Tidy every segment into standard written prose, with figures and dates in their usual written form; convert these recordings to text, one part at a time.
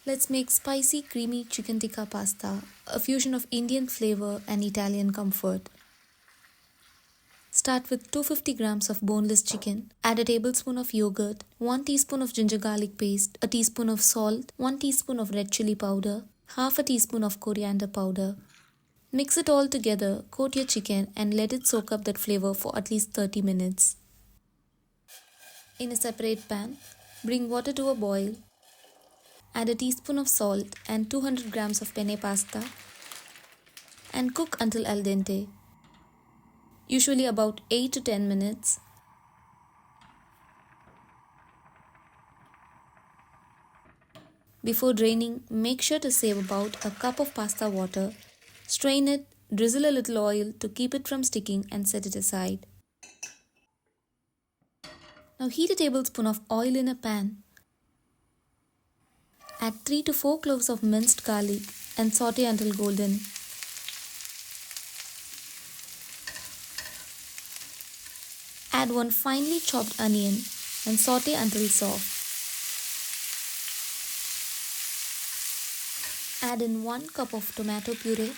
Let's make spicy, creamy chicken tikka pasta, a fusion of Indian flavor and Italian comfort. Start with 250 grams of boneless chicken. Add a tablespoon of yogurt, 1 teaspoon of ginger garlic paste, a teaspoon of salt, 1 teaspoon of red chili powder, half a teaspoon of coriander powder. Mix it all together, coat your chicken and let it soak up that flavor for at least 30 minutes. In a separate pan, bring water to a boil. Add a teaspoon of salt and 200 grams of penne pasta and cook until al dente, usually about 8 to 10 minutes. Before draining, make sure to save about a cup of pasta water. Strain it, drizzle a little oil to keep it from sticking and set it aside. Now heat a tablespoon of oil in a pan. Add 3 to 4 cloves of minced garlic and saute until golden. Add 1 finely chopped onion and saute until soft. Add in 1 cup of tomato puree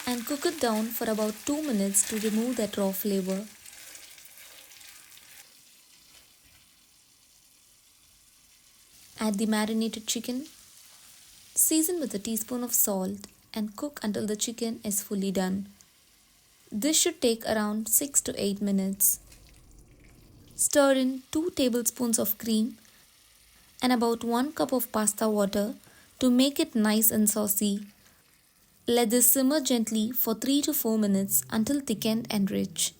and cook it down for about 2 minutes to remove that raw flavor. Add the marinated chicken. Season with a teaspoon of salt and cook until the chicken is fully done. This should take around 6 to 8 minutes. Stir in 2 tablespoons of cream and about 1 cup of pasta water to make it nice and saucy. Let this simmer gently for 3 to 4 minutes until thickened and rich.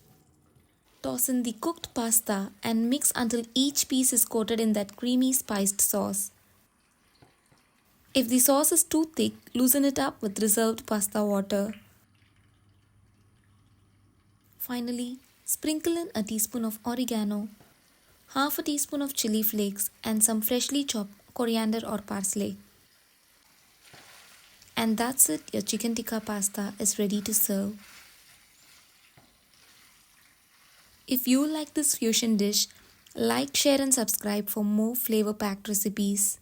Toss in the cooked pasta and mix until each piece is coated in that creamy spiced sauce. If the sauce is too thick, loosen it up with reserved pasta water. Finally, sprinkle in a teaspoon of oregano, half a teaspoon of chili flakes and some freshly chopped coriander or parsley. And that's it, your chicken tikka pasta is ready to serve. If you like this fusion dish, like, share and subscribe for more flavor-packed recipes.